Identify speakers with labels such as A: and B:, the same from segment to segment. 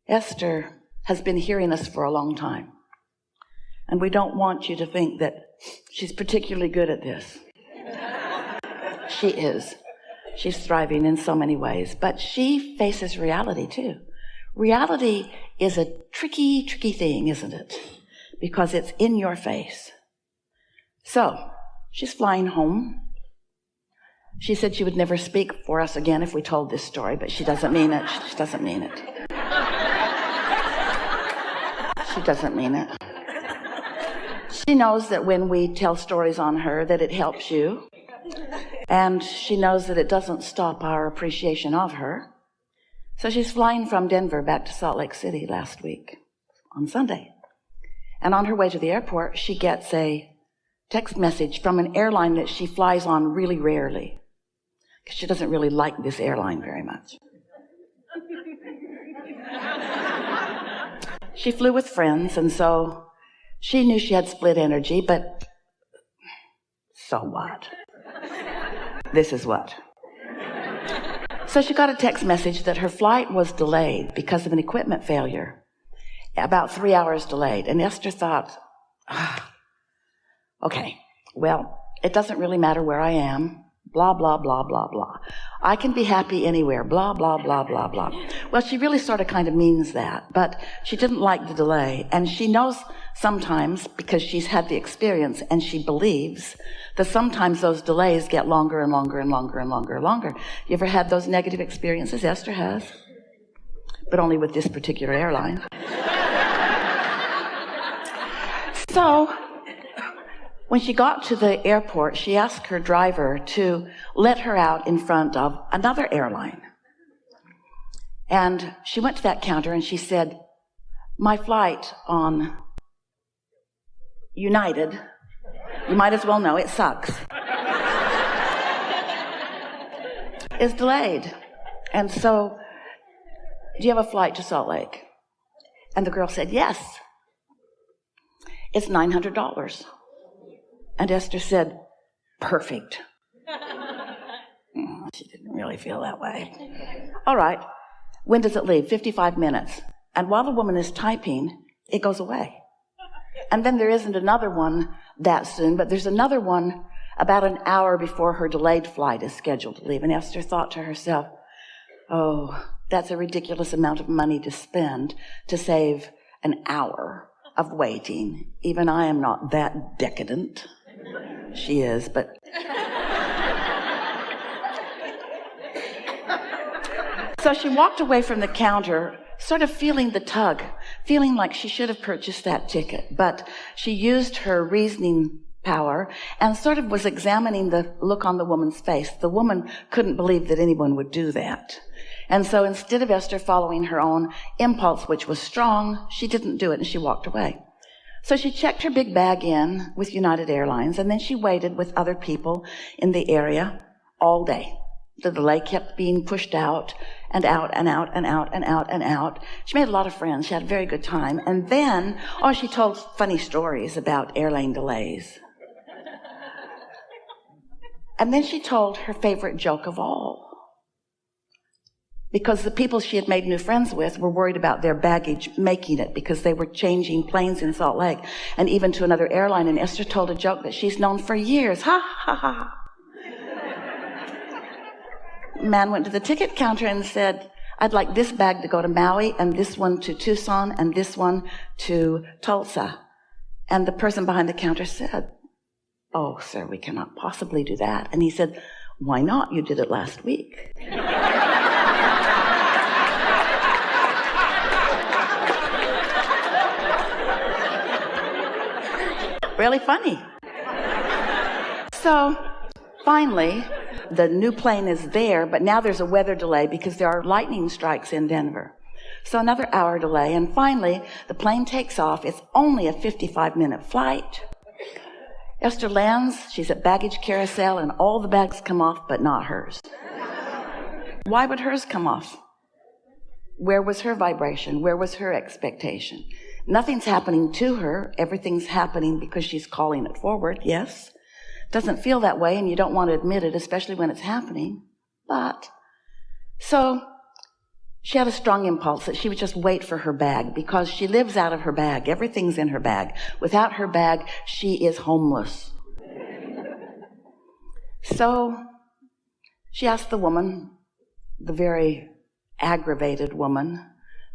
A: Esther has been hearing us for a long time, and we don't want you to think that she's particularly good at this. She is. She's thriving in so many ways, but she faces reality too. Reality is a tricky thing, isn't it? Because it's in your face. So, she's flying home. She said she would never speak for us again if we told this story, but she doesn't mean it. She doesn't mean it. She doesn't mean it. She knows that when we tell stories on her, that it helps you. And she knows that it doesn't stop our appreciation of her. So she's flying from Denver back to Salt Lake City last week on Sunday. And on her way to the airport, she gets a text message from an airline that she flies on really rarely, because she doesn't really like this airline very much. She flew with friends, and so she knew she had split energy, but so what? This is what. So she got a text message that her flight was delayed because of an equipment failure, about 3 hours delayed. And Esther thought, okay, well, it doesn't really matter where I am, blah, blah, blah, blah, blah. I can be happy anywhere, blah, blah, blah, blah, blah. Well, she really sort of kind of means that, but she didn't like the delay. And she knows sometimes, because she's had the experience, and she believes that sometimes those delays get longer and longer and longer and longer and longer. You ever had those negative experiences? Esther has, but only with this particular airline. So when she got to the airport, she asked her driver to let her out in front of another airline. And she went to that counter and she said, my flight on United, you might as well know it sucks, is delayed. And so, do you have a flight to Salt Lake? And the girl said, yes. It's $900. And Esther said, perfect. She didn't really feel that way. All right. When does it leave? 55 minutes. And while the woman is typing, it goes away. And then there isn't another one that soon, but there's another one about an hour before her delayed flight is scheduled to leave. And Esther thought to herself, oh, that's a ridiculous amount of money to spend to save an hour of waiting. Even I am not that decadent. She is, but... So she walked away from the counter, sort of feeling the tug, feeling like she should have purchased that ticket. But she used her reasoning power and sort of was examining the look on the woman's face. The woman couldn't believe that anyone would do that. And so instead of Esther following her own impulse, which was strong, she didn't do it and she walked away. So she checked her big bag in with United Airlines, and then she waited with other people in the area all day. The delay kept being pushed out and out and out and out and out and out. She made a lot of friends. She had a very good time. And then, she told funny stories about airline delays. And then she told her favorite joke of all. Because the people she had made new friends with were worried about their baggage making it, because they were changing planes in Salt Lake and even to another airline. And Esther told a joke that she's known for years. Ha, ha, ha. Man went to the ticket counter and said, I'd like this bag to go to Maui, and this one to Tucson, and this one to Tulsa. And the person behind the counter said, oh, sir, we cannot possibly do that. And he said, why not? You did it last week. Really funny. So, finally, the new plane is there, but now there's a weather delay because there are lightning strikes in Denver. So another hour delay, and finally, the plane takes off. It's only a 55-minute flight. Esther lands, she's at baggage carousel, and all the bags come off, but not hers. Why would hers come off? Where was her vibration? Where was her expectation? Nothing's happening to her. Everything's happening because she's calling it forward, yes. Doesn't feel that way, and you don't want to admit it, especially when it's happening. But, so she had a strong impulse that she would just wait for her bag because she lives out of her bag. Everything's in her bag. Without her bag, she is homeless. So she asked the woman, the very aggravated woman,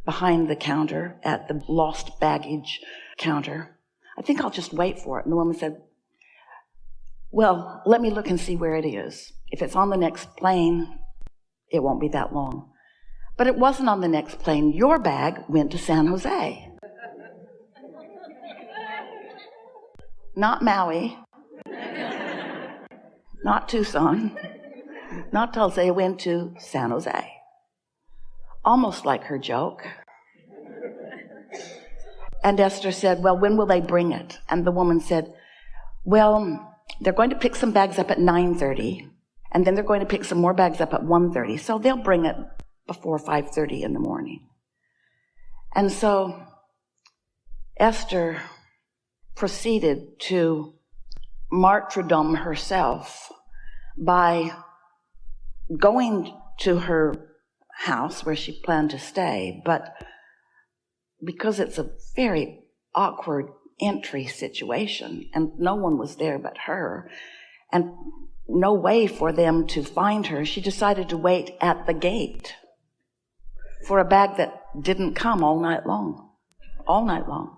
A: behind the counter at the lost baggage counter, I think I'll just wait for it. And the woman said, well, let me look and see where it is. If it's on the next plane, it won't be that long. But it wasn't on the next plane. Your bag went to San Jose. Not Maui. Not Tucson. Not Tulsa. It went to San Jose. Almost like her joke. And Esther said, well, when will they bring it? And the woman said, well, they're going to pick some bags up at 9:30, and then they're going to pick some more bags up at 1:30. So they'll bring it before 5:30 in the morning. And so Esther proceeded to martyrdom herself by going to her house where she planned to stay, but because it's a very awkward entry situation and no one was there but her and no way for them to find her, she decided to wait at the gate for a bag that didn't come all night long.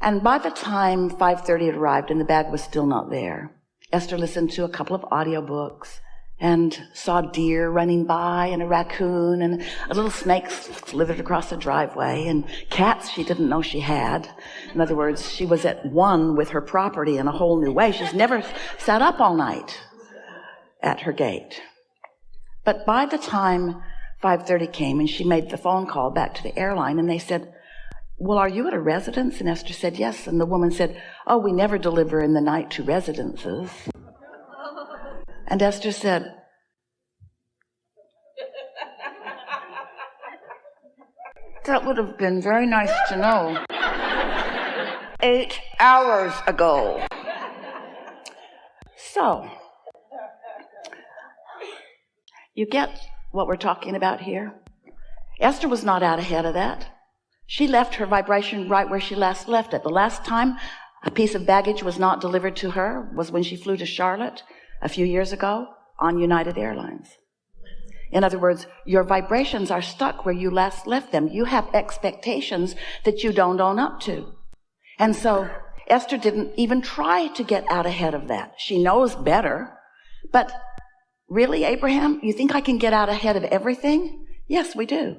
A: And by the time 5:30 had arrived and the bag was still not there, Esther listened to a couple of audiobooks and saw deer running by and a raccoon and a little snake slithered across the driveway and cats she didn't know she had. In other words, she was at one with her property in a whole new way. She's never sat up all night at her gate. But by the time 5:30 came and she made the phone call back to the airline and they said, well, are you at a residence? And Esther said, yes. And the woman said, oh, we never deliver in the night to residences. And Esther said, that would have been very nice to know 8 hours ago. So, you get what we're talking about here? Esther was not out ahead of that. She left her vibration right where she last left it. The last time a piece of baggage was not delivered to her was when she flew to Charlotte a few years ago on United Airlines. In other words, your vibrations are stuck where you last left them. You have expectations that you don't own up to. And so Esther didn't even try to get out ahead of that. She knows better. But really, Abraham, you think I can get out ahead of everything? Yes, we do.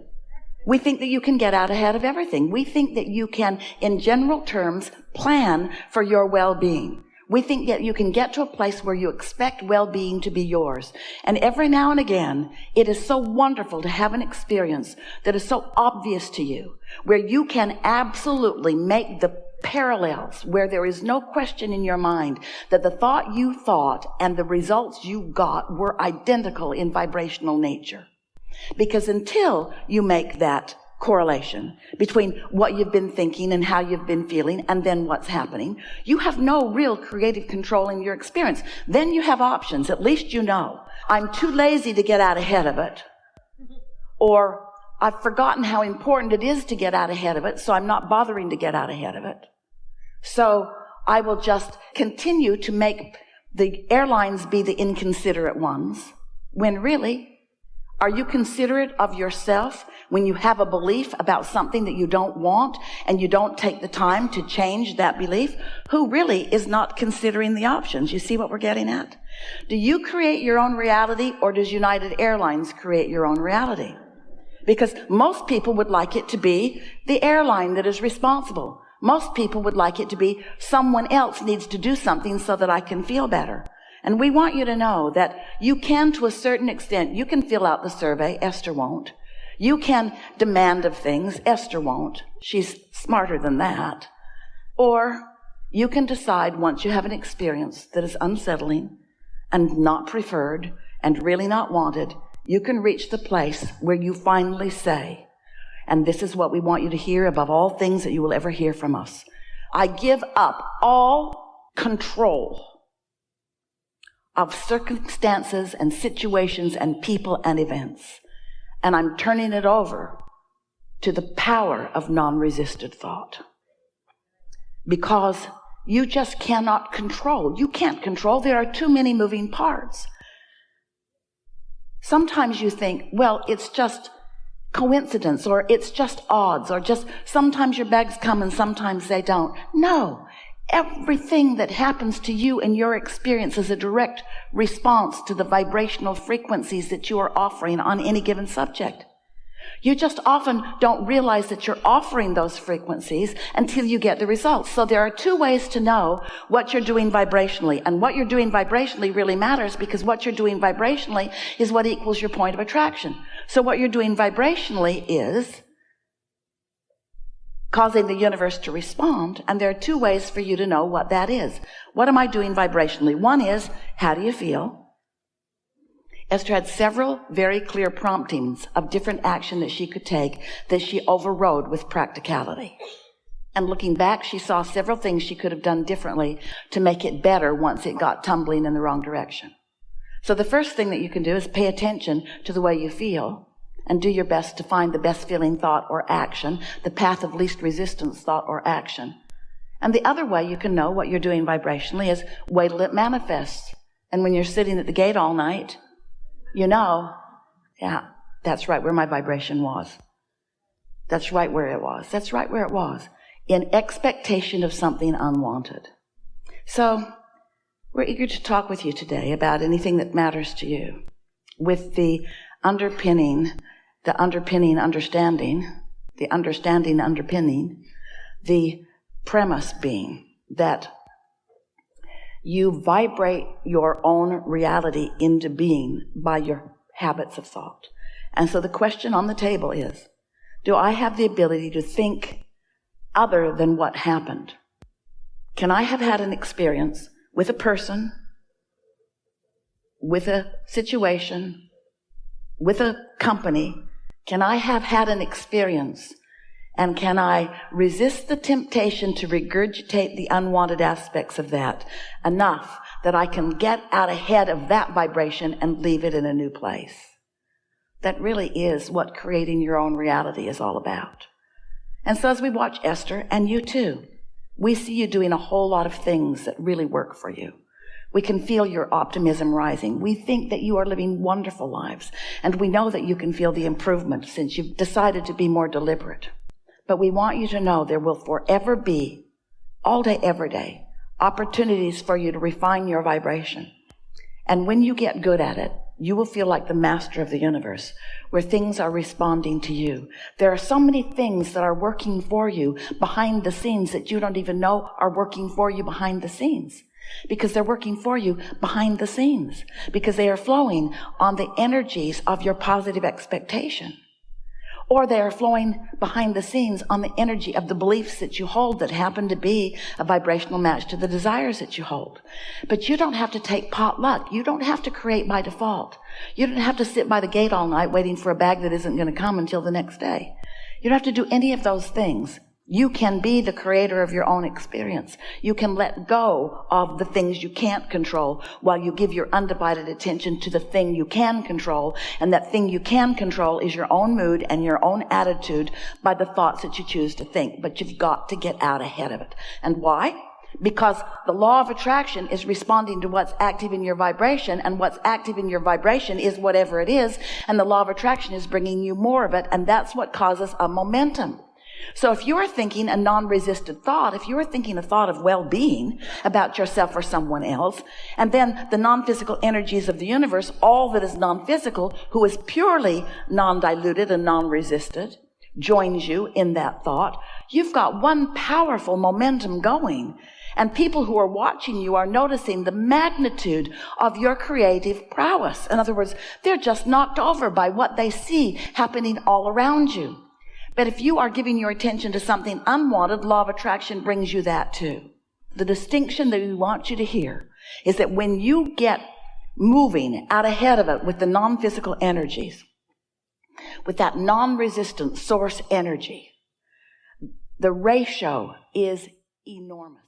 A: We think that you can get out ahead of everything. We think that you can, in general terms, plan for your well-being. We think that you can get to a place where you expect well-being to be yours. And every now and again, it is so wonderful to have an experience that is so obvious to you, where you can absolutely make the parallels, where there is no question in your mind that the thought you thought and the results you got were identical in vibrational nature. Because until you make that correlation between what you've been thinking and how you've been feeling and then what's happening, you have no real creative control in your experience. Then you have options. At least you know, I'm too lazy to get out ahead of it, or I've forgotten how important it is to get out ahead of it, so I'm not bothering to get out ahead of it. So I will just continue to make the airlines be the inconsiderate ones, when really, are you considerate of yourself when you have a belief about something that you don't want and you don't take the time to change that belief? Who really is not considering the options? You see what we're getting at? Do you create your own reality, or does United Airlines create your own reality? Because most people would like it to be the airline that is responsible. Most people would like it to be someone else needs to do something so that I can feel better. And we want you to know that you can, to a certain extent, you can fill out the survey. Esther won't. You can demand of things. Esther won't. She's smarter than that. Or you can decide, once you have an experience that is unsettling and not preferred and really not wanted, you can reach the place where you finally say, and this is what we want you to hear above all things that you will ever hear from us, I give up all control of circumstances and situations and people and events. and I'm turning it over to the power of non-resisted thought. Because you just cannot control. You can't control. There are too many moving parts. Sometimes you think, well, it's just coincidence, or it's just odds, or just sometimes your bags come and sometimes they don't. No. Everything that happens to you in your experience is a direct response to the vibrational frequencies that you are offering on any given subject. You just often don't realize that you're offering those frequencies until you get the results. So there are two ways to know what you're doing vibrationally. And what you're doing vibrationally really matters, because what you're doing vibrationally is what equals your point of attraction. So what you're doing vibrationally is causing the universe to respond. And there are two ways for you to know what that is. What am I doing vibrationally? One is, how do you feel? Esther had several very clear promptings of different action that she could take that she overrode with practicality. And looking back, she saw several things she could have done differently to make it better once it got tumbling in the wrong direction. So the first thing that you can do is pay attention to the way you feel and do your best to find the best feeling thought or action, the path of least resistance thought or action. And the other way you can know what you're doing vibrationally is wait till it manifests. And when you're sitting at the gate all night, you know, yeah, that's right where my vibration was. That's right where it was. That's right where it was. In expectation of something unwanted. So we're eager to talk with you today about anything that matters to you, with the understanding underpinning, the premise being that you vibrate your own reality into being by your habits of thought. And so the question on the table is, do I have the ability to think other than what happened? Can I have had an experience with a person, with a situation, with a company? Can I have had an experience, and can I resist the temptation to regurgitate the unwanted aspects of that enough that I can get out ahead of that vibration and leave it in a new place? That really is what creating your own reality is all about. And so as we watch Esther, and you too, we see you doing a whole lot of things that really work for you. We can feel your optimism rising. We think that you are living wonderful lives, and we know that you can feel the improvement since you've decided to be more deliberate. But we want you to know there will forever be, all day, every day, opportunities for you to refine your vibration. And when you get good at it, you will feel like the master of the universe, where things are responding to you. There are so many things that are working for you behind the scenes that you don't even know are working for you behind the scenes. Because they're working for you behind the scenes. Because they are flowing on the energies of your positive expectation. Or they are flowing behind the scenes on the energy of the beliefs that you hold that happen to be a vibrational match to the desires that you hold. But you don't have to take pot luck. You don't have to create by default. You don't have to sit by the gate all night waiting for a bag that isn't going to come until the next day. You don't have to do any of those things. You can be the creator of your own experience. You can let go of the things you can't control while you give your undivided attention to the thing you can control. And that thing you can control is your own mood and your own attitude by the thoughts that you choose to think. But you've got to get out ahead of it. And why? Because the law of attraction is responding to what's active in your vibration, and what's active in your vibration is whatever it is, and the law of attraction is bringing you more of it, and that's what causes a momentum. So if you are thinking a non-resisted thought, if you are thinking a thought of well-being about yourself or someone else, and then the non-physical energies of the universe, all that is non-physical, who is purely non-diluted and non-resisted, joins you in that thought, you've got one powerful momentum going. And people who are watching you are noticing the magnitude of your creative prowess. In other words, they're just knocked over by what they see happening all around you. But if you are giving your attention to something unwanted, law of attraction brings you that too. The distinction that we want you to hear is that when you get moving out ahead of it with the non-physical energies, with that non-resistant source energy, the ratio is enormous.